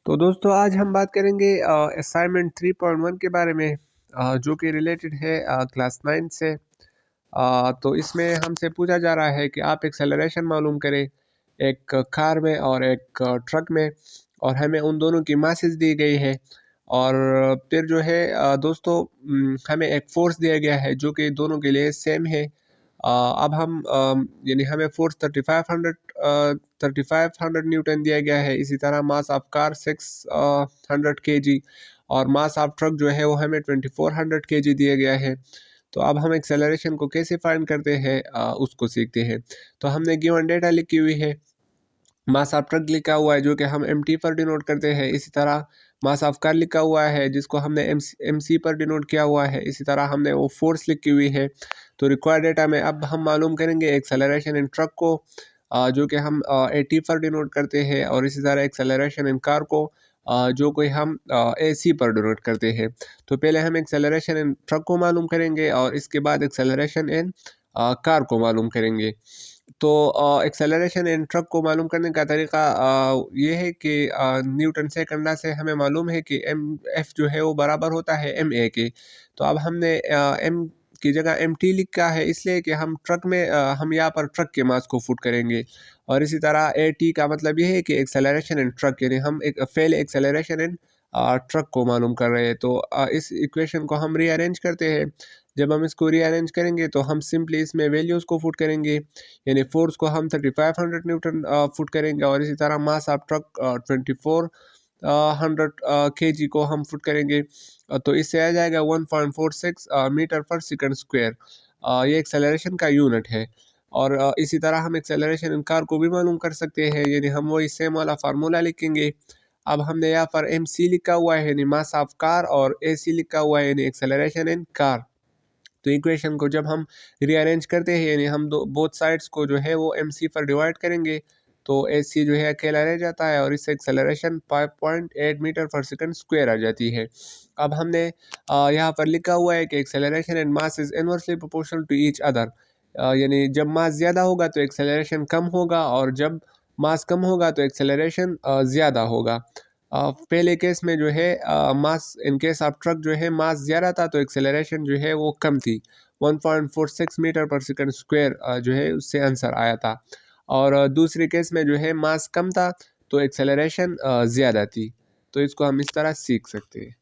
तो दोस्तों आज हम बात करेंगे असाइनमेंट 3.1 के बारे में, जो कि रिलेटेड है क्लास 9 से। तो इसमें हमसे पूछा जा रहा है कि आप एक्सेलरेशन मालूम करें एक कार में और एक ट्रक में, और हमें उन दोनों की मासेस दी गई है। और फिर जो है दोस्तों, हमें एक फोर्स दिया गया है जो कि दोनों के लिए सेम है। अब हम यानी हमें फोर्स 3500 न्यूटन दिया गया है। इसी तरह मास ऑफ कार 600 केजी, और मास ऑफ ट्रक जो है वो हमें 2400 केजी दिया गया है। तो अब हम एक्सेलरेशन को कैसे फाइंड करते हैं उसको सीखते हैं। तो हमने गिवन डेटा लिखी हुई है, मास ऑफ ट्रक लिखा हुआ है जो कि हम एम टी पर डिनोट करते हैं। इसी तरह मास ऑफ कार लिखा हुआ है जिसको हमने एम सी पर डिनोट किया हुआ है। इसी तरह हमने वो फोर्स लिखी हुई है। तो रिक्वायर्ड डेटा में अब हम मालूम करेंगे एक्सेलरेशन इन ट्रक को, जो कि हम ए टी पर डिनोट करते हैं, और इसी तरह एक्सेलरेशन इन कार को जो कोई हम ए सी पर डिनोट करते हैं। तो पहले हम एक्सेलरेशन इन ट्रक को मालूम करेंगे और इसके बाद एक्सेलरेशन इन कार को मालूम करेंगे। तो एक्सेलरेशन इन ट्रक को मालूम करने का तरीका ये है कि न्यूटन सेकंड लॉ से हमें मालूम है कि एम एफ जो है वो बराबर होता है एम ए के। तो अब हमने एम की जगह एम टी लिखा है, इसलिए कि हम ट्रक में हम यहाँ पर ट्रक के मास को फुट करेंगे। और इसी तरह ए टी का मतलब ये है कि एक्सेलरेशन इन ट्रक, यानी हम एक फेल एक्सेलरेशन इन ट्रक को मालूम कर रहे हैं। तो इस इक्वेशन को हम रीअरेंज करते हैं। जब हम इसको रीअरेंज करेंगे तो हम सिंपली इसमें वैल्यूज़ को फुट करेंगे, यानी फोर्स को हम 3500 न्यूटन फुट करेंगे, और इसी तरह मास ऑफ ट्रक 2400 केजी को हम फुट करेंगे। तो इससे आ जाएगा 1.46 मीटर पर सेकंड स्क्वायर। ये एक्सेलरेशन का यूनिट है। और इसी तरह हम एक्सेलरेशन इन कार को भी मालूम कर सकते हैं, यानी हम वही सेम वाला फार्मूला लिखेंगे। अब हमने यहाँ पर एम सी लिखा हुआ है यानी मास ऑफ कार, और ए सी लिखा हुआ है यानी एक्सेलरेशन इन कार। तो इक्वेशन को जब हम रीअरेंज करते हैं, यानी हम दो बोथ साइड्स को जो है वो एम सी पर डिवाइड करेंगे, तो ए सी जो है अकेला रह जाता है, और इससे एक्सेलरेशन 5.8 मीटर पर सेकंड स्क्वायर आ जाती है। अब हमने यहाँ पर लिखा हुआ है कि acceleration and mass is inversely proportional to each other, यानी जब मास ज़्यादा होगा तो एक्सेलरेशन कम होगा, और जब मास कम होगा तो एक्सेलरेशन ज़्यादा होगा। पहले केस में जो है मास, इन केस ऑफ ट्रक जो है मास ज़्यादा था तो एक्सेलरेशन जो है वो कम थी। 1.46 मीटर पर सेकंड स्क्वायर जो है उससे आंसर आया था। और दूसरे केस में जो है मास कम था तो एक्सेलरेशन ज़्यादा थी। तो इसको हम इस तरह सीख सकते हैं।